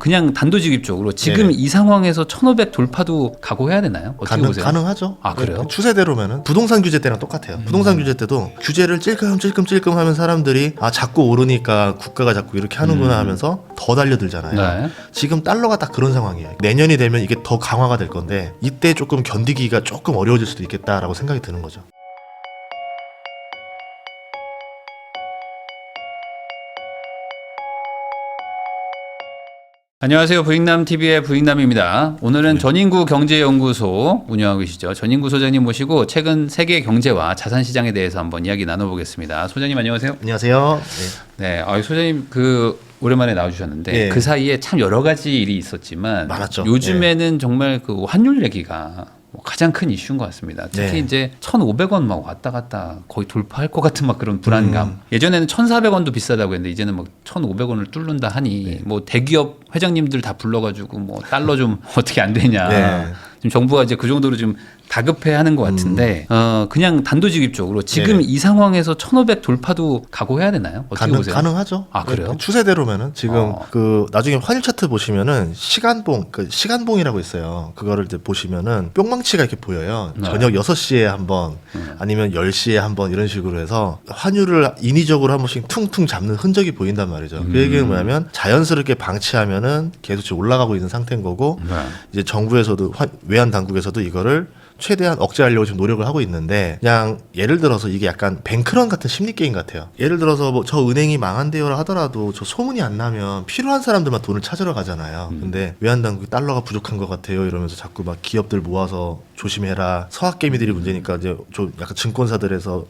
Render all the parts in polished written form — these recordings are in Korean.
그냥 단도직입적으로 지금 네. 이 상황에서 1,500 돌파도 각오해야 되나요? 어떻게 보세요? 가능하죠. 아, 그래요? 추세대로면은 부동산 규제 때랑 똑같아요. 부동산 규제 때도 규제를 찔끔찔끔 하면 사람들이 자꾸 오르니까 국가가 자꾸 이렇게 하는구나 하면서 더 달려들잖아요. 네. 지금 달러가 딱 그런 상황이에요. 내년이 되면 이게 더 강화가 될 건데 이때 조금 견디기가 조금 어려워질 수도 있겠다라고 생각이 드는 거죠. 안녕하세요. 부익남TV의 부익남입니다. 오늘은 전인구 경제연구소 운영하고 계시죠. 전인구 소장님 모시고 최근 세계 경제와 자산시장에 대해서 한번 이야기 나눠보겠습니다. 소장님 안녕하세요. 안녕하세요. 네, 소장님 오랜만에 나와주셨는데 네. 그 사이에 참 여러 가지 일이 있었지만 많았죠. 요즘에는 정말 그 환율 얘기가 가장 큰 이슈인 것 같습니다. 특히 네. 이제 1,500원 막 왔다 갔다 거의 돌파할 것 같은 막 그런 불안감. 예전에는 1,400원도 비싸다고 했는데 이제는 막 1,500원을 뚫는다 하니 뭐 대기업 회장님들 다 불러가지고 뭐 달러 좀 어떻게 안 되냐. 네. 지금 정부가 이제 그 정도로 좀 다급해하는 것 같은데 그냥 단도직입적으로 지금 네. 이 상황에서 1,500 돌파도 각오해야 되나요? 어떻게 보세요? 가능하죠. 아, 그래요? 추세대로면은 지금 나중에 환율 차트 보시면은 시간봉이라고 있어요. 그거를 이제 보시면은 뿅망치가 이렇게 보여요. 네. 저녁 6시에 한번 아니면 10시에 한번 이런 식으로 해서 환율을 인위적으로 한 번씩 퉁퉁 잡는 흔적이 보인단 말이죠. 그 얘기는 뭐냐면 자연스럽게 방치하면은 계속 지금 올라가고 있는 상태인 거고 네. 이제 정부에서도 외환 당국에서도 이거를 최대한 억제하려고 지금 노력을 하고 있는데 그냥 예를 들어서 이게 약간 뱅크런 같은 심리 게임 같아요. 예를 들어서 뭐 저 은행이 망한대요라 하더라도 저 소문이 안 나면 필요한 사람들만 돈을 찾으러 가잖아요. 근데 외환 당국이 달러가 부족한 것 같아요 이러면서 자꾸 막 기업들 모아서 조심해라. 서학개미들이 문제니까 이제 좀 약간 증권사들에서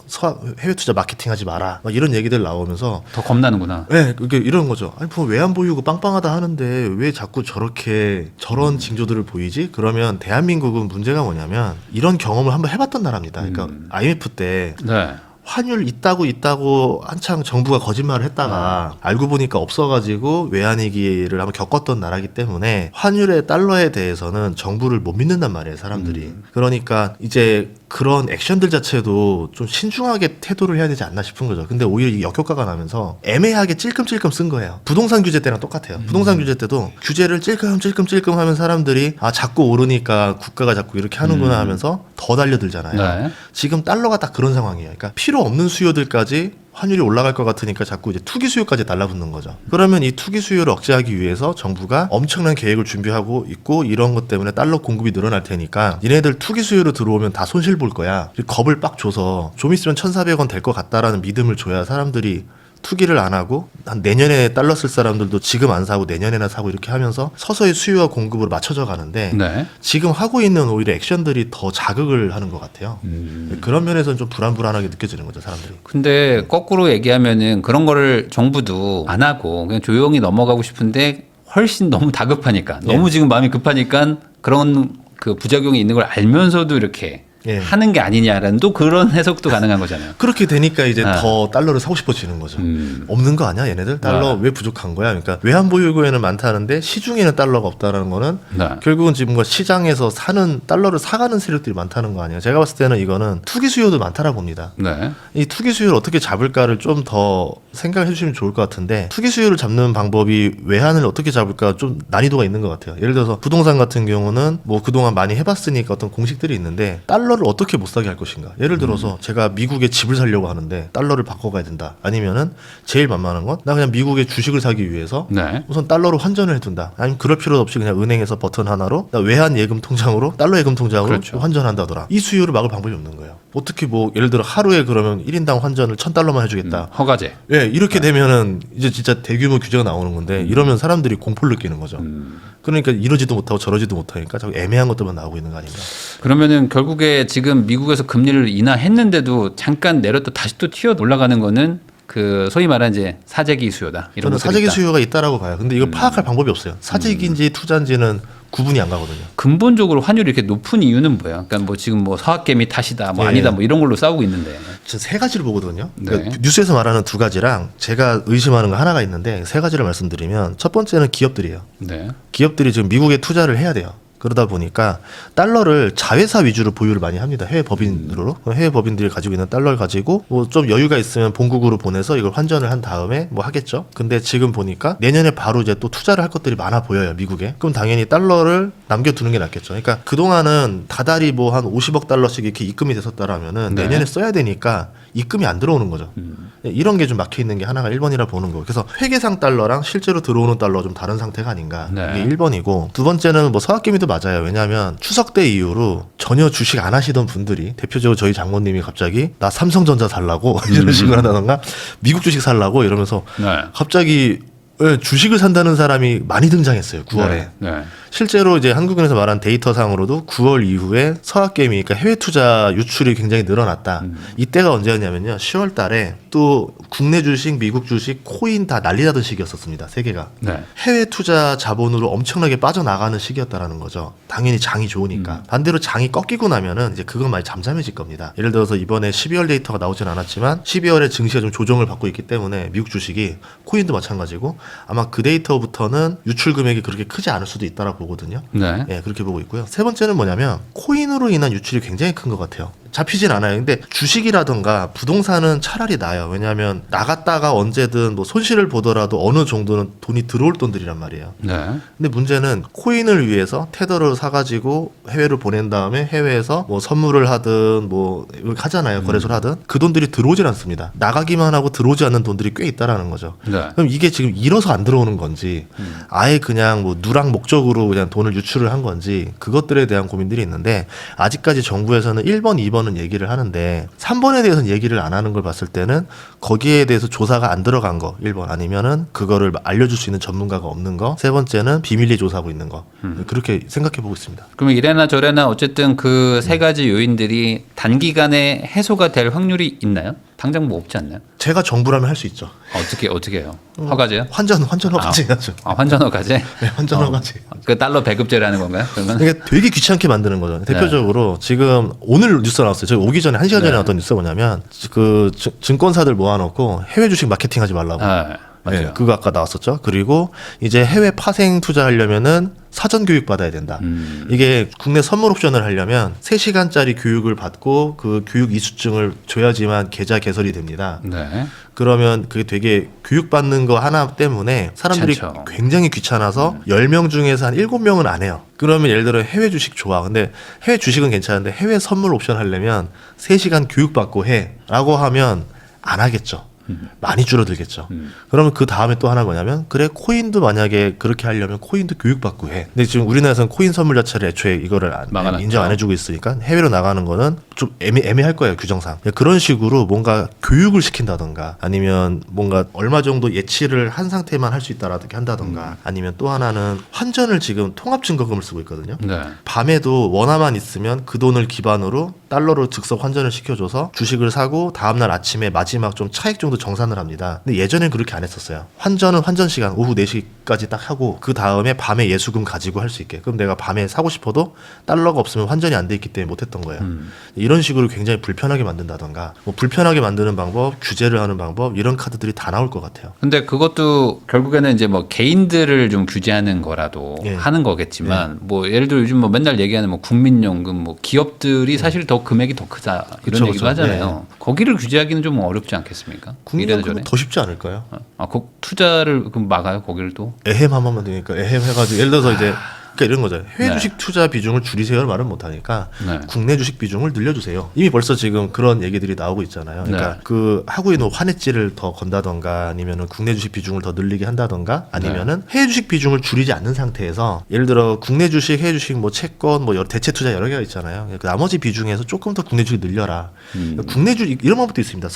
해외 투자 마케팅하지 마라. 막 이런 얘기들 나오면서 더 겁나는구나. 네, 그게 이런 거죠. 아니, 뭐 외환 보유고 빵빵하다 하는데 왜 자꾸 저런 징조들을 보이지? 그러면 대한민국은 문제가 뭐냐면 이런 경험을 한번 해봤던 나라입니다. 그러니까 IMF 때 네. 환율 있다고 한창 정부가 거짓말을 했다가 알고 보니까 없어가지고 외환위기를 한번 겪었던 나라이기 때문에 환율의 달러에 대해서는 정부를 못 믿는단 말이에요, 사람들이. 그러니까 이제 그런 액션들 자체도 좀 신중하게 태도를 해야 되지 않나 싶은 거죠. 근데 오히려 이게 역효과가 나면서 애매하게 찔끔찔끔 쓴 거예요. 부동산 규제 때랑 똑같아요. 부동산 규제 때도 규제를 찔끔찔끔 하면 사람들이 자꾸 오르니까 국가가 자꾸 이렇게 하는구나 하면서 더 달려들잖아요. 네. 지금 달러가 딱 그런 상황이에요. 그러니까 필요 없는 수요들까지 환율이 올라갈 것 같으니까 자꾸 이제 투기 수요까지 달라붙는 거죠. 그러면 이 투기 수요를 억제하기 위해서 정부가 엄청난 계획을 준비하고 있고 이런 것 때문에 달러 공급이 늘어날 테니까 니네들 투기 수요로 들어오면 다 손실 볼 거야. 겁을 빡 줘서 좀 있으면 1,400원 될 것 같다라는 믿음을 줘야 사람들이 투기를 안 하고 한 내년에 달러 쓸 사람들도 지금 안 사고 내년에나 사고 이렇게 하면서 서서히 수요와 공급으로 맞춰져 가는데 네. 지금 하고 있는 오히려 액션들이 더 자극을 하는 것 같아요. 그런 면에서는 좀 불안하게 느껴지는 거죠, 사람들이. 근데 거꾸로 얘기하면은 그런 거를 정부도 안 하고 그냥 조용히 넘어가고 싶은데 훨씬 너무 다급하니까 너무 지금 마음이 급하니까 그런 그 부작용이 있는 걸 알면서도 이렇게 예. 하는 게 아니냐라는 또 그런 해석도 가능한 거잖아요. 그렇게 되니까 이제 더 달러를 사고 싶어지는 거죠. 없는 거 아니야, 얘네들? 달러 왜 부족한 거야? 그러니까 외환 보유고에는 많다는데 시중에는 달러가 없다라는 거는 네. 결국은 지금 뭐 시장에서 사는 달러를 사가는 세력들이 많다는 거 아니에요? 제가 봤을 때는 이거는 투기 수요도 많다라 봅니다. 네. 이 투기 수요를 어떻게 잡을까를 좀 더 생각해 주시면 좋을 것 같은데 투기 수요를 잡는 방법이 외환을 어떻게 잡을까 좀 난이도가 있는 것 같아요. 예를 들어서 부동산 같은 경우는 뭐 그동안 많이 해봤으니까 어떤 공식들이 있는데 달러를 어떻게 못 사게 할 것인가. 예를 들어서 제가 미국에 집을 사려고 하는데 달러를 바꿔가야 된다. 아니면은 제일 만만한 건 나 그냥 미국에 주식을 사기 위해서 네. 우선 달러로 환전을 해둔다. 아니면 그럴 필요 없이 그냥 은행에서 버튼 하나로 나 외환 예금 통장으로 달러 예금 통장으로 그렇죠. 환전한다더라. 이 수요를 막을 방법이 없는 거예요. 어떻게 뭐 예를 들어 하루에 그러면 1인당 환전을 1,000달러만 해주겠다. 허가제. 예, 이렇게 되면은 이제 진짜 대규모 규제가 나오는 건데 이러면 사람들이 공포를 느끼는 거죠. 그러니까 이러지도 못하고 저러지도 못하니까 자꾸 애매한 것들만 나오고 있는 거 아닌가. 그러면은 결국에 지금 미국에서 금리를 인하했는데도 잠깐 내렸다 다시 또 튀어 올라가는 거는 그 소위 말하는 이제 사재기 수요다. 이런 저는 것들이 사재기 있다. 수요가 있다라고 봐요. 근데 이걸 파악할 방법이 없어요. 사재기인지 투자인지는 구분이 안 가거든요. 근본적으로 환율이 이렇게 높은 이유는 뭐예요? 그러니까 뭐 지금 뭐 서학개미 탓이다, 뭐 네. 아니다, 뭐 이런 걸로 싸우고 있는데. 전 세 가지를 보거든요. 그러니까 네. 뉴스에서 말하는 두 가지랑 제가 의심하는 거 하나가 있는데 세 가지를 말씀드리면 첫 번째는 기업들이에요. 네. 기업들이 지금 미국에 투자를 해야 돼요. 그러다 보니까 달러를 자회사 위주로 보유를 많이 합니다. 해외 법인으로. 해외 법인들이 가지고 있는 달러를 가지고 뭐 좀 여유가 있으면 본국으로 보내서 이걸 환전을 한 다음에 뭐 하겠죠. 근데 지금 보니까 내년에 바로 이제 또 투자를 할 것들이 많아 보여요, 미국에. 그럼 당연히 달러를 남겨두는 게 낫겠죠. 그러니까 그동안은 다달이 뭐 한 50억 달러씩 이렇게 입금이 됐었다라면은 네. 내년에 써야 되니까 입금이 안 들어오는 거죠. 이런 게 좀 막혀 있는 게 하나가 1번이라 보는 거고. 그래서 회계상 달러랑 실제로 들어오는 달러 좀 다른 상태가 아닌가. 네. 이게 1번이고 두 번째는 뭐 서학개미도 맞아요. 왜냐하면 추석 때 이후로 전혀 주식 안 하시던 분들이 대표적으로 저희 장모님이 갑자기 나 삼성전자 살라고 이런 식으로 하다던가 미국 주식 살라고 이러면서 네. 갑자기 주식을 산다는 사람이 많이 등장했어요. 9월에. 네. 네. 실제로 이제 한국은행에서 말한 데이터상으로도 9월 이후에 서학개미, 그러니까 해외 투자 유출이 굉장히 늘어났다. 이때가 언제였냐면요. 10월 달에 또 국내 주식, 미국 주식, 코인 다 난리 나던 시기였었습니다. 세계가. 네. 해외 투자 자본으로 엄청나게 빠져나가는 시기였다라는 거죠. 당연히 장이 좋으니까. 반대로 장이 꺾이고 나면은 이제 그건 많이 잠잠해질 겁니다. 예를 들어서 이번에 12월 데이터가 나오진 않았지만 12월에 증시가 좀 조정을 받고 있기 때문에 미국 주식이 코인도 마찬가지고 아마 그 데이터부터는 유출 금액이 그렇게 크지 않을 수도 있다라고 보거든요. 네. 예, 그렇게 보고 있고요. 세 번째는 뭐냐면 코인으로 인한 유출이 굉장히 큰 것 같아요. 잡히진 않아요. 근데 주식이라던가 부동산은 차라리 나아요. 왜냐하면 나갔다가 언제든 뭐 손실을 보더라도 어느 정도는 돈이 들어올 돈들이란 말이에요. 네. 근데 문제는 코인을 위해서 테더를 사가지고 해외를 보낸 다음에 해외에서 뭐 선물을 하든 뭐 하잖아요. 거래소를 하든 그 돈들이 들어오질 않습니다. 나가기만 하고 들어오지 않는 돈들이 꽤 있다라는 거죠. 네. 그럼 이게 지금 잃어서 안 들어오는 건지 아예 그냥 뭐 누락 목적으로 그냥 돈을 유출을 한 건지 그것들에 대한 고민들이 있는데 아직까지 정부에서는 1번, 2번은 얘기를 하는데 3번에 대해서는 얘기를 안 하는 걸 봤을 때는 거기에 대해서 조사가 안 들어간 거 1번 아니면은 그거를 알려줄 수 있는 전문가가 없는 거 세 번째는 비밀리에 조사하고 있는 거 그렇게 생각해 보고 있습니다. 그러면 이래나 저래나 어쨌든 그 세 가지 요인들이 단기간에 해소가 될 확률이 있나요? 당장 뭐 없지 않나요? 제가 정부라면 할 수 있죠. 어떻게 해요? 허가제요? 환전 허가제 해야죠. 환전 허가제? 네, 환전 허가제. 그 달러 배급제라는 건가요? 그러면? 그러니까 되게 귀찮게 만드는 거죠. 대표적으로 지금 오늘 뉴스 나왔어요. 저희 오기 전에 1시간 전에 나왔던 뉴스가 뭐냐면 그 증권사들 모아놓고 해외 주식 마케팅하지 말라고. 맞아요. 네, 그거 아까 나왔었죠. 그리고 이제 해외 파생 투자하려면은 사전 교육 받아야 된다. 이게 국내 선물 옵션을 하려면 3시간짜리 교육을 받고 그 교육 이수증을 줘야지만 계좌 개설이 됩니다. 네. 그러면 그게 되게 교육받는 거 하나 때문에 사람들이 귀찮죠. 굉장히 귀찮아서 10명 중에서 한 7명은 안 해요. 그러면 예를 들어 해외 주식 좋아. 근데 해외 주식은 괜찮은데 해외 선물 옵션 하려면 3시간 교육받고 해. 라고 하면 안 하겠죠. 많이 줄어들겠죠. 그러면 그 다음에 또 하나 뭐냐면 그래 코인도 만약에 그렇게 하려면 코인도 교육받고 해. 근데 지금 우리나라에서는 코인 선물 자체를 애초에 이거를 막아놨죠. 인정 안 해주고 있으니까 해외로 나가는 거는 좀 애매할 거예요 규정상. 그런 식으로 뭔가 교육을 시킨다던가 아니면 뭔가 얼마 정도 예치를 한 상태만 할 수 있다라든가 한다던가 아니면 또 하나는 환전을 지금 통합증거금을 쓰고 있거든요. 네. 밤에도 원화만 있으면 그 돈을 기반으로 달러로 즉석 환전을 시켜줘서 주식을 사고 다음날 아침에 마지막 좀 차익 정도 정산을 합니다. 근데 예전엔 그렇게 안 했었어요. 환전은 환전 시간 오후 4시까지 딱 하고 그 다음에 밤에 예수금 가지고 할 수 있게. 그럼 내가 밤에 사고 싶어도 달러가 없으면 환전이 안 돼 있기 때문에 못했던 거예요. 이런 식으로 굉장히 불편하게 만든다던가 뭐 불편하게 만드는 방법, 규제를 하는 방법 이런 카드들이 다 나올 것 같아요. 근데 그것도 결국에는 이제 뭐 개인들을 좀 규제하는 거라도 예. 하는 거겠지만 뭐 예를 들어 요즘 뭐 맨날 얘기하는 뭐 국민연금 뭐 기업들이 사실 더 금액이 더 크다 이런 그쵸, 얘기도 그쵸. 하잖아요. 거기를 규제하기는 좀 어렵지 않겠습니까? 이래나 국민연금은 저래. 더 쉽지 않을까요? 그 투자를 그럼 막아요 거기를 또? 에헴 하면 되니까 에헴 해가지고 예를 들어서 이제 그러니까 이런 거죠. 해외 네. 주식 투자 비중을 줄이세요를 말은 못하니까 네. 국내 주식 비중을 늘려주세요. 이미 벌써 지금 그런 얘기들이 나오고 있잖아요. 그러니까 네. 그 하고 있는 환해지를 더 건다던가 아니면은 국내 주식 비중을 더 늘리게 한다던가 아니면은 해외 주식 비중을 줄이지 않는 상태에서 예를 들어 국내 주식, 해외 주식, 뭐 채권, 뭐 여러 대체 투자 여러 개가 있잖아요. 그 나머지 비중에서 조금 더 국내 주식 늘려라. 국내 주식 이런 방법도 있습니다.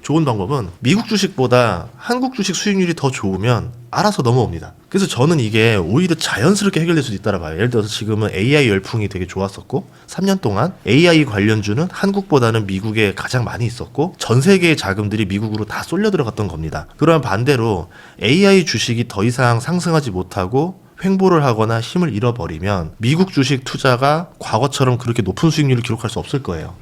좋은 방법은 미국 주식보다 한국 주식 수익률이 더 좋으면 알아서 넘어옵니다. 그래서 저는 이게 오히려 자연스럽게 해결될 수도 있다고 봐요. 예를 들어서 지금은 AI 열풍이 되게 좋았었고 3년 동안 AI 관련주는 한국보다는 미국에 가장 많이 있었고 전 세계의 자금들이 미국으로 다 쏠려 들어갔던 겁니다. 그러면 반대로 AI 주식이 더 이상 상승하지 못하고 횡보를 하거나 힘을 잃어버리면 미국 주식 투자가 과거처럼 그렇게 높은 수익률을 기록할 수 없을 거예요.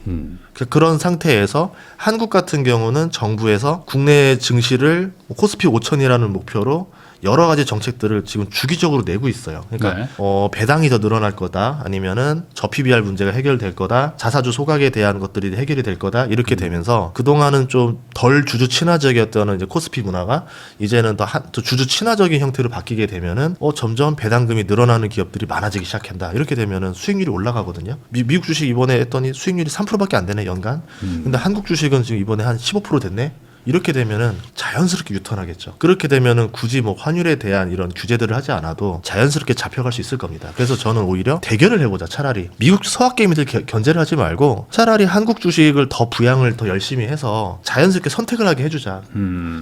그런 상태에서 한국 같은 경우는 정부에서 국내 증시를 코스피 5천이라는 목표로 여러 가지 정책들을 지금 주기적으로 내고 있어요. 그러니까 네. 배당이 더 늘어날 거다, 아니면은 저PBR 문제가 해결될 거다, 자사주 소각에 대한 것들이 해결이 될 거다, 이렇게 되면서 그동안은 좀 덜 주주 친화적이었던 이제 코스피 문화가 이제는 더 주주 친화적인 형태로 바뀌게 되면은 점점 배당금이 늘어나는 기업들이 많아지기 시작한다. 이렇게 되면은 수익률이 올라가거든요. 미국 주식 이번에 했더니 수익률이 3%밖에 안 되네, 연간. 근데 한국 주식은 지금 이번에 한 15% 됐네. 이렇게 되면은 자연스럽게 유턴하겠죠. 그렇게 되면은 굳이 뭐 환율에 대한 이런 규제들을 하지 않아도 자연스럽게 잡혀갈 수 있을 겁니다. 그래서 저는 오히려 대결을 해보자. 차라리 미국 서학 게임들 견제를 하지 말고 차라리 한국 주식을 더 부양을 더 열심히 해서 자연스럽게 선택을 하게 해주자.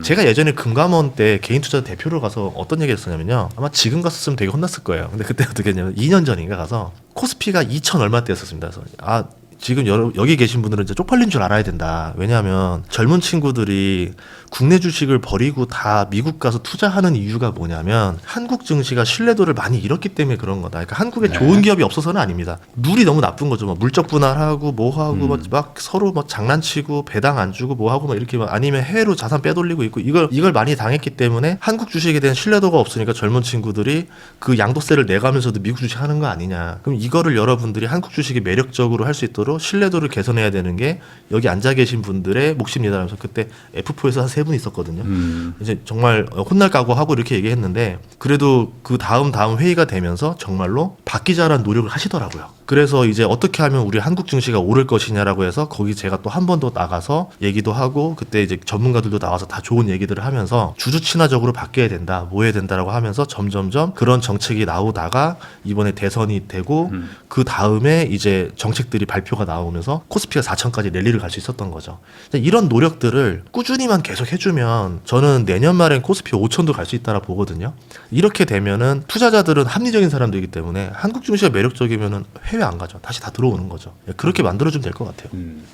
제가 예전에 금감원 때 개인 투자 대표로 가서 어떤 얘기를 했었냐면요. 아마 지금 갔었으면 되게 혼났을 거예요. 근데 그때 어떻게 했냐면 2년 전인가 가서 코스피가 2천 얼마대였었습니다. 그래서 지금 여기 계신 분들은 이제 쪽팔린 줄 알아야 된다. 왜냐하면 젊은 친구들이 국내 주식을 버리고 다 미국 가서 투자하는 이유가 뭐냐면 한국 증시가 신뢰도를 많이 잃었기 때문에 그런 거다. 그러니까 한국에 좋은 기업이 없어서는 아닙니다. 룰이 너무 나쁜 거죠. 막 물적 분할하고 뭐하고 막 서로 막 장난치고 배당 안 주고 뭐하고 막 이렇게 막 아니면 해외로 자산 빼돌리고 있고 이걸 많이 당했기 때문에 한국 주식에 대한 신뢰도가 없으니까 젊은 친구들이 그 양도세를 내가면서도 미국 주식 하는 거 아니냐. 그럼 이거를 여러분들이 한국 주식이 매력적으로 할 수 있도록 신뢰도를 개선해야 되는 게 여기 앉아 계신 분들의 몫입니다. 그래서 그때 F4에서 한 3분 있었거든요. 이제 정말 혼날 각오하고 이렇게 얘기했는데 그래도 그 다음 회의가 되면서 정말로 바뀌자라는 노력을 하시더라고요. 그래서 이제 어떻게 하면 우리 한국 증시가 오를 것이냐라고 해서 거기 제가 또 한 번 더 나가서 얘기도 하고 그때 이제 전문가들도 나와서 다 좋은 얘기들을 하면서 주주 친화적으로 바뀌어야 된다, 뭐 해야 된다라고 하면서 점점점 그런 정책이 나오다가 이번에 대선이 되고 그 다음에 이제 정책들이 발표가 나오면서 코스피가 4천까지 랠리를 갈 수 있었던 거죠. 이런 노력들을 꾸준히만 계속 해주면 저는 내년 말엔 코스피 5천도 갈 수 있다라 보거든요. 이렇게 되면은 투자자들은 합리적인 사람들이기 때문에 한국 증시가 매력적이면은 해외 안 가죠. 다시 다 들어오는 거죠. 그렇게 만들어주면 될 것 같아요.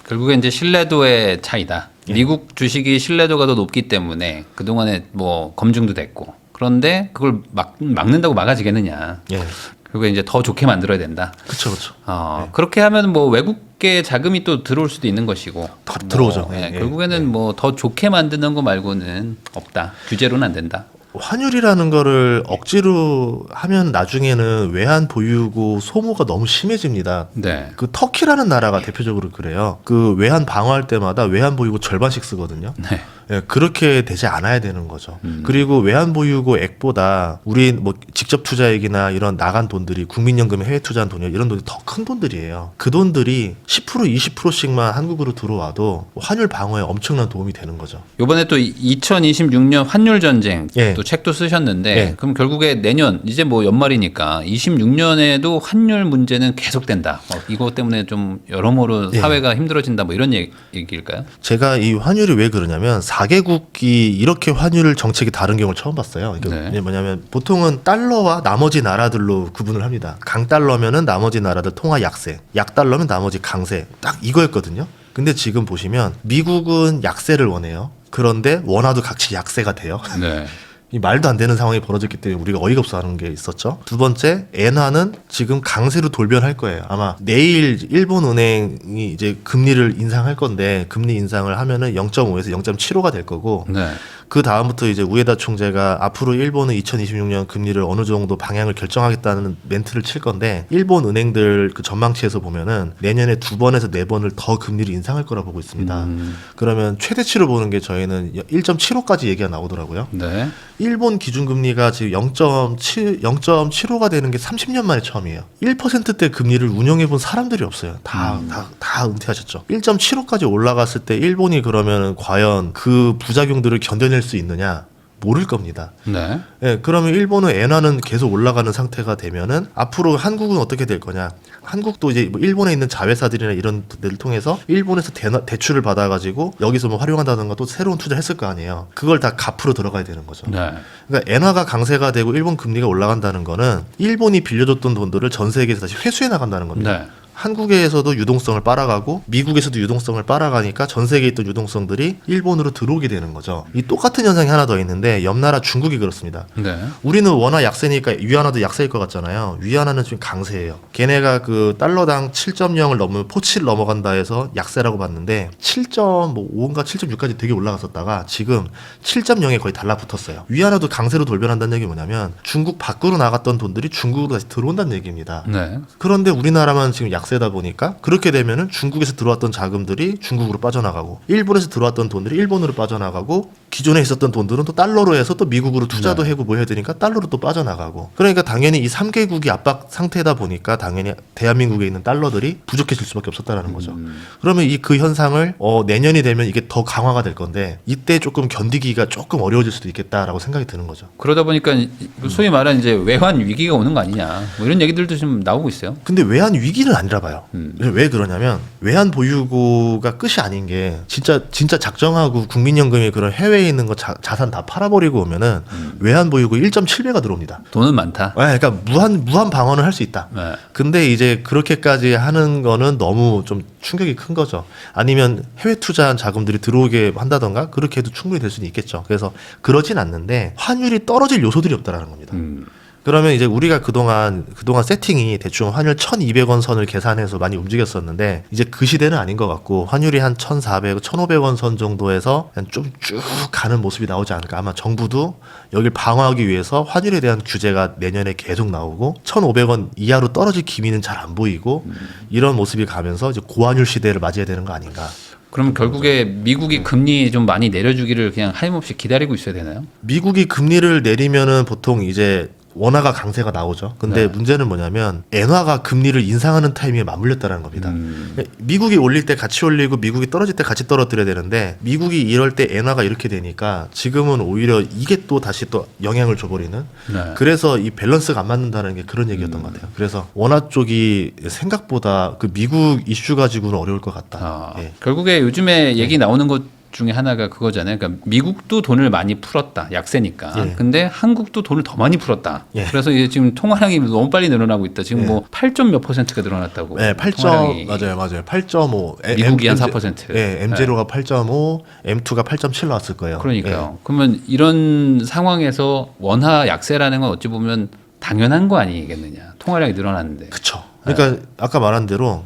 결국에 이제 신뢰도의 차이다. 예. 미국 주식이 신뢰도가 더 높기 때문에 그동안에 뭐 검증도 됐고 그런데 그걸 막는다고 막아지겠느냐. 예. 그리고 이제 더 좋게 만들어야 된다. 그렇죠. 네. 그렇게 하면 뭐 외국계 자금이 또 들어올 수도 있는 것이고. 다 들어오죠. 예, 예, 결국에는 뭐 더 좋게 만드는 거 말고는 없다. 규제로는 안 된다. 환율이라는 거를 억지로 하면 나중에는 외환 보유고 소모가 너무 심해집니다. 네. 그 터키라는 나라가 대표적으로 그래요. 그 외환 방어할 때마다 외환 보유고 절반씩 쓰거든요. 네. 예, 그렇게 되지 않아야 되는 거죠. 그리고 외환 보유고 액보다 우리 뭐 직접 투자액이나 이런 나간 돈들이 국민연금에 해외 투자한 돈이 이런 돈이 더 큰 돈들이에요. 그 돈들이 10% 20%씩만 한국으로 들어와도 환율 방어에 엄청난 도움이 되는 거죠. 이번에 또 2026년 환율 전쟁 예. 또 책도 쓰셨는데 예. 그럼 결국에 내년 이제 뭐 연말이니까 26년에도 환율 문제는 계속된다. 이것 때문에 좀 여러모로 예. 사회가 힘들어진다. 뭐 이런 얘기일까요? 제가 이 환율이 왜 그러냐면 4개국이 이렇게 환율 정책이 다른 경우를 처음 봤어요. 그러니까 네. 뭐냐면 보통은 달러와 나머지 나라들로 구분을 합니다. 강달러면은 나머지 나라들 통화 약세, 약달러면 나머지 강세. 딱 이거였거든요. 근데 지금 보시면 미국은 약세를 원해요. 그런데 원화도 같이 약세가 돼요. 네. 이 말도 안 되는 상황이 벌어졌기 때문에 우리가 어이가 없어 하는 게 있었죠. 두 번째, 엔화는 지금 강세로 돌변할 거예요. 아마 내일 일본은행이 이제 금리를 인상할 건데 금리 인상을 하면은 0.5에서 0.75가 될 거고 네. 그 다음부터 이제 우에다 총재가 앞으로 일본은 2026년 금리를 어느 정도 방향을 결정하겠다는 멘트를 칠 건데 일본 은행들 그 전망치에서 보면은 내년에 2번에서 4번을 더 금리를 인상할 거라 보고 있습니다. 그러면 최대치로 보는 게 저희는 1.75까지 얘기가 나오더라고요. 네. 일본 기준금리가 지금 0.75가 되는 게 30년 만에 처음이에요. 1%대 금리를 운영해 본 사람들이 없어요. 다 은퇴하셨죠. 1.75까지 올라갔을 때 일본이 그러면 과연 그 부작용들을 견뎌낼 수 있느냐? 모를 겁니다. 네. 예, 그러면 일본은 엔화는 계속 올라가는 상태가 되면은 앞으로 한국은 어떻게 될 거냐? 한국도 이제 뭐 일본에 있는 자회사들이나 이런 데를 통해서 일본에서 대출을 받아가지고 여기서 뭐 활용한다든가 또 새로운 투자를 했을 거 아니에요. 그걸 다 갚으러 들어가야 되는 거죠. 네. 그러니까 엔화가 강세가 되고 일본 금리가 올라간다는 거는 일본이 빌려줬던 돈들을 전 세계에서 다시 회수해 나간다는 겁니다. 네. 한국에서도 유동성을 빨아가고 미국에서도 유동성을 빨아가니까 전 세계에 있던 유동성들이 일본으로 들어오게 되는 거죠. 이 똑같은 현상이 하나 더 있는데 옆 나라 중국이 그렇습니다. 네. 우리는 워낙 약세니까 위안화도 약세일 것 같잖아요. 위안화는 지금 강세예요. 걔네가 그 달러당 7.0을 넘으면 포치를 넘어간다 해서 약세라고 봤는데 7.5인가 7.6까지 되게 올라갔었다가 지금 7.0에 거의 달라붙었어요. 위안화도 강세로 돌변한다는 얘기 뭐냐면 중국 밖으로 나갔던 돈들이 중국으로 다시 들어온다는 얘기입니다. 네. 그런데 우리나라만 지금 약세다 보니까 그렇게 되면은 중국에서 들어왔던 자금들이 중국으로 빠져나가고 일본에서 들어왔던 돈들이 일본으로 빠져나가고 기존에 있었던 돈들은 또 달러로 해서 또 미국으로 투자도 하고 뭐 해야 되니까 달러로 또 빠져나가고 그러니까 당연히 이 3개국이 압박 상태다 보니까 당연히 대한민국에 있는 달러들이 부족해질 수밖에 없었다라는 거죠. 그러면 이 그 현상을 내년이 되면 이게 더 강화가 될 건데 이때 조금 견디기가 조금 어려워질 수도 있겠다라고 생각이 드는 거죠. 그러다 보니까 소위 말하는 이제 외환 위기가 오는 거 아니냐 뭐 이런 얘기들도 좀 나오고 있어요. 근데 외환 위기는 아니라 봐요. 왜 그러냐면 외환 보유고가 끝이 아닌 게 진짜 작정하고 국민연금이 그런 해외에 있는 거 자산 다 팔아버리고 오면은 외환 보유고 1.7배가 들어옵니다. 돈은 많다. 네, 그러니까 무한 방어는 할 수 있다. 네. 근데 이제 그렇게까지 하는 거는 너무 좀 충격이 큰 거죠. 아니면 해외 투자한 자금들이 들어오게 한다던가 그렇게 해도 충분히 될 수는 있겠죠. 그래서 그러진 않는데 환율이 떨어질 요소들이 없다라는 겁니다. 그러면 이제 우리가 그동안 세팅이 대충 환율 1,200원 선을 계산해서 많이 움직였었는데 이제 그 시대는 아닌 것 같고 환율이 한 1,400, 1,500원 선 정도에서 좀 쭉 가는 모습이 나오지 않을까. 아마 정부도 여길 방어하기 위해서 환율에 대한 규제가 내년에 계속 나오고 1,500원 이하로 떨어질 기미는 잘 안 보이고 이런 모습이 가면서 이제 고환율 시대를 맞이해야 되는 거 아닌가. 그럼 결국에 미국이 금리 좀 많이 내려주기를 그냥 하염없이 기다리고 있어야 되나요? 미국이 금리를 내리면은 보통 이제 원화가 강세가 나오죠. 근데 네. 문제는 뭐냐면 엔화가 금리를 인상하는 타이밍에 맞물렸다는 겁니다. 미국이 올릴 때 같이 올리고 미국이 떨어질 때 같이 떨어뜨려야 되는데 미국이 이럴 때 엔화가 이렇게 되니까 지금은 오히려 이게 또 다시 또 영향을 줘버리는 네. 그래서 이 밸런스가 안 맞는다는 게 그런 얘기였던 것 같아요. 그래서 원화 쪽이 생각보다 그 미국 이슈 가지고는 어려울 것 같다. 예. 결국에 요즘에 얘기 나오는 것 중에 하나가 그거잖아요. 그러니까 미국도 돈을 많이 풀었다. 약세니까. 예. 근데 한국도 돈을 더 많이 풀었다. 예. 그래서 이제 지금 통화량이 너무 빨리 늘어나고 있다. 지금 예. 뭐 8점 몇 %가 늘어났다고. 네, 8점 통화량이. 맞아요. 8.5. 미국이 한 4%. 네, M0가 8.5, M2가 8.7 나왔을 거예요. 그러니까요. 그러면 이런 상황에서 원화 약세라는 건 어찌 보면 당연한 거 아니겠느냐. 통화량이 늘어났는데. 그렇죠. 그러니까 아까 말한 대로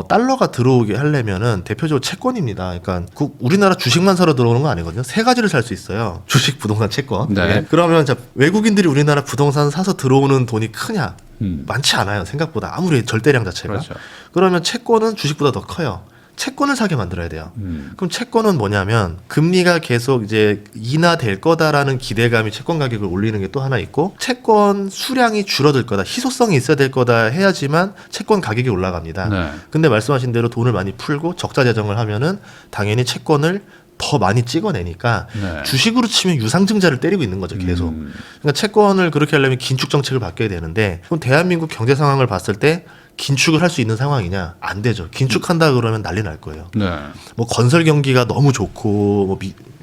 달러가 들어오게 하려면은 대표적으로 채권입니다. 그러니까 우리나라 주식만 사러 들어오는 거 아니거든요. 세 가지를 살 수 있어요. 주식, 부동산, 채권. 네. 네. 그러면 외국인들이 우리나라 부동산 사서 들어오는 돈이 크냐? 많지 않아요. 생각보다 아무리 절대량 자체가. 그렇죠. 그러면 채권은 주식보다 더 커요. 채권을 사게 만들어야 돼요. 그럼 채권은 뭐냐면 금리가 계속 이제 인하될 거다라는 기대감이 채권 가격을 올리는 게 또 하나 있고 채권 수량이 줄어들 거다. 희소성이 있어야 될 거다 해야지만 채권 가격이 올라갑니다. 네. 근데 말씀하신 대로 돈을 많이 풀고 적자 재정을 하면은 당연히 채권을 더 많이 찍어내니까 네. 주식으로 치면 유상증자를 때리고 있는 거죠 계속. 그러니까 채권을 그렇게 하려면 긴축 정책을 바뀌어야 되는데 그럼 대한민국 경제 상황을 봤을 때 긴축을 할 수 있는 상황이냐? 안 되죠. 긴축한다 그러면 난리 날 거예요. 네. 뭐 건설 경기가 너무 좋고 뭐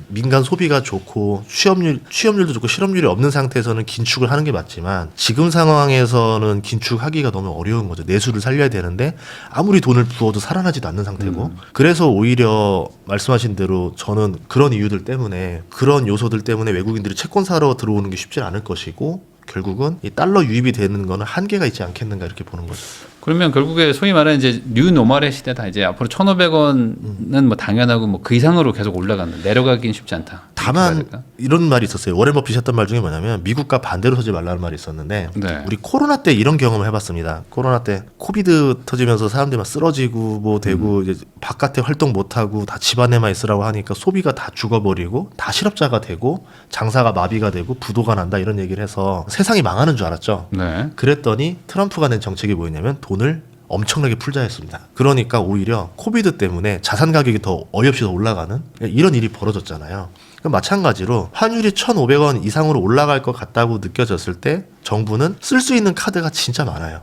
민간 소비가 좋고 취업률도 좋고 실업률이 없는 상태에서는 긴축을 하는 게 맞지만 지금 상황에서는 긴축하기가 너무 어려운 거죠. 내수를 살려야 되는데 아무리 돈을 부어도 살아나지도 않는 상태고 그래서 오히려 말씀하신 대로 저는 그런 이유들 때문에 그런 요소들 때문에 외국인들이 채권 사러 들어오는 게 쉽지 않을 것이고 결국은 이 달러 유입이 되는 거는 한계가 있지 않겠는가 이렇게 보는 거죠. 그러면 결국에 소위 말하는 이제 뉴 노멀의 시대다. 이제 앞으로 1,500원은 뭐 당연하고 뭐 그 이상으로 계속 올라간다. 내려가긴 쉽지 않다. 다만 이런 말이 있었어요. 워렌 버핏이 했던 말 중에 뭐냐면 미국과 반대로 서지 말라는 말이 있었는데 네. 우리 코로나 때 이런 경험을 해봤습니다. 코로나 때 코비드 터지면서 사람들이 막 쓰러지고 뭐 되고 이제 바깥에 활동 못하고 다 집안에만 있으라고 하니까 소비가 다 죽어버리고 다 실업자가 되고 장사가 마비가 되고 부도가 난다 이런 얘기를 해서 세상이 망하는 줄 알았죠. 네. 그랬더니 트럼프가 낸 정책이 뭐였냐면 돈을 엄청나게 풀자 했습니다. 그러니까 오히려 코비드 때문에 자산 가격이 더 어이없이 더 올라가는 이런 일이 벌어졌잖아요. 그럼 마찬가지로 환율이 1,500원 이상으로 올라갈 것 같다고 느껴졌을 때 정부는 쓸 수 있는 카드가 진짜 많아요.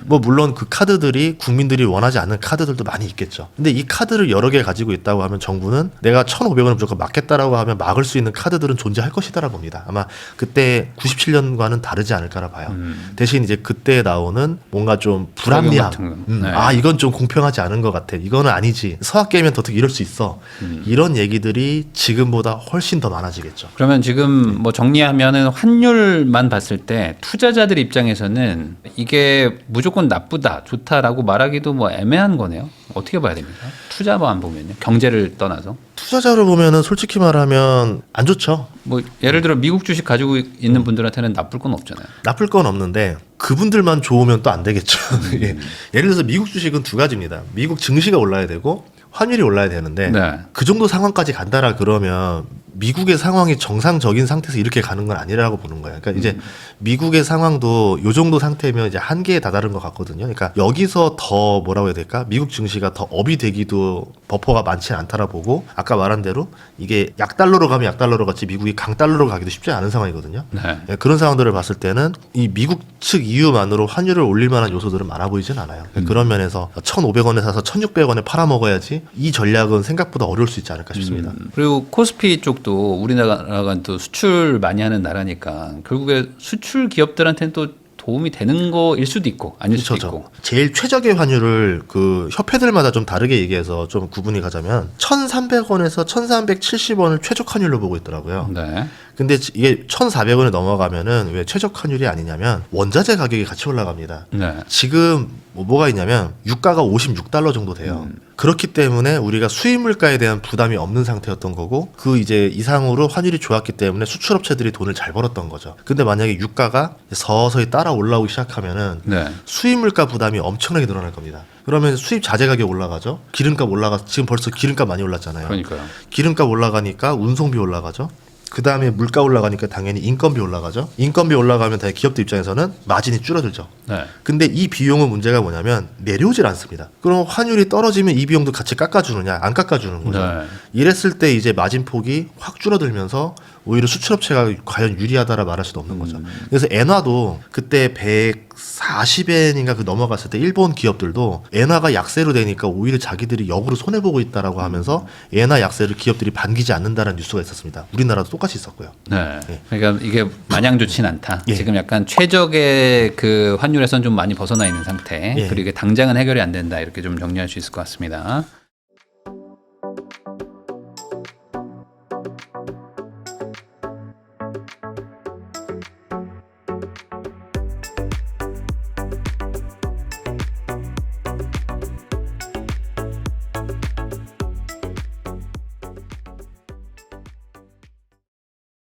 뭐 물론 그 카드들이 국민들이 원하지 않는 카드들도 많이 있겠죠. 근데 이 카드를 여러 개 가지고 있다고 하면 정부는 내가 1,500원을 무조건 막겠다라고 하면 막을 수 있는 카드들은 존재할 것이다라 봅니다. 아마 그때 97년과는 다르지 않을까라 봐요. 대신 이제 그때 나오는 뭔가 좀 불합리함. 네. 아 이건 좀 공평하지 않은 것 같아. 이거는 아니지. 서학개면 더 이럴 수 있어. 이런 얘기들이 지금보다 훨씬 더 많아지겠죠. 그러면 지금 뭐 정리하면은 환율만 봤을 때 투자자들 입장에서는 이게 무조건 나쁘다, 좋다라고 말하기도 뭐 애매한 거네요. 어떻게 봐야 됩니까? 투자만 보면요. 경제를 떠나서. 투자자로 보면은 솔직히 말하면 안 좋죠. 뭐 예를 들어 미국 주식 가지고 있는 분들한테는 나쁠 건 없잖아요. 나쁠 건 없는데 그분들만 좋으면 또 안 되겠죠. 예. 예를 들어서 미국 주식은 두 가지입니다. 미국 증시가 올라야 되고 환율이 올라야 되는데 네. 그 정도 상황까지 간다라 그러면 미국의 상황이 정상적인 상태에서 이렇게 가는 건 아니라고 보는 거예요. 그러니까 이제 미국의 상황도 요 정도 상태면 이제 한계에 다다른 것 같거든요. 그러니까 여기서 더 뭐라고 해야 될까? 미국 증시가 더 업이 되기도 버퍼가 많지 않다라 보고 아까 말한 대로 이게 약달러로 가면 약달러로 같이 미국이 강달러로 가기도 쉽지 않은 상황이거든요. 네. 예, 그런 상황들을 봤을 때는 이 미국 측 이유만으로 환율을 올릴 만한 요소들은 많아 보이진 않아요. 그런 면에서 1,500원에 사서 1,600원에 팔아먹어야지 이 전략은 생각보다 어려울 수 있지 않을까 싶습니다. 그리고 코스피 쪽도 우리나라가 또 수출 많이 하는 나라니까 결국에 수출 기업들한테는 또 도움이 되는 거일 수도 있고 아닐 수도 그렇죠. 있고. 제일 최적의 환율을 그 협회들마다 좀 다르게 얘기해서 좀 구분이 가자면 1,300원에서 1,370원을 최적 환율로 보고 있더라고요. 네. 근데 이게 1,400원에 넘어가면은 왜 최적 환율이 아니냐면 원자재 가격이 같이 올라갑니다. 네. 지금 뭐가 있냐면 유가가 56달러 정도 돼요. 그렇기 때문에 우리가 수입 물가에 대한 부담이 없는 상태였던 거고 그 이제 이상으로 환율이 좋았기 때문에 수출업체들이 돈을 잘 벌었던 거죠. 근데 만약에 유가가 서서히 따라 올라오기 시작하면은 네. 수입 물가 부담이 엄청나게 늘어날 겁니다. 그러면 수입 자재 가격 올라가죠. 기름값 올라가 지금 벌써 기름값 많이 올랐잖아요. 그러니까요. 기름값 올라가니까 운송비 올라가죠. 그 다음에 물가 올라가니까 당연히 인건비 올라가죠. 인건비 올라가면 당연히 기업들 입장에서는 마진이 줄어들죠. 네. 근데 이 비용은 문제가 뭐냐면 내려오질 않습니다. 그럼 환율이 떨어지면 이 비용도 같이 깎아주느냐? 안 깎아주는 거죠. 네. 이랬을 때 이제 마진폭이 확 줄어들면서 오히려 수출업체가 과연 유리하다라 말할 수도 없는 거죠. 그래서 엔화도 그때 140엔인가 그 넘어갔을 때 일본 기업들도 엔화가 약세로 되니까 오히려 자기들이 역으로 손해보고 있다라고 하면서 엔화 약세를 기업들이 반기지 않는다는 뉴스가 있었습니다. 우리나라도 똑같이 있었고요. 네. 예. 그러니까 이게 마냥 좋진 않다. 예. 지금 약간 최적의 그 환율에선 좀 많이 벗어나 있는 상태. 예. 그리고 이게 당장은 해결이 안 된다. 이렇게 좀 정리할 수 있을 것 같습니다.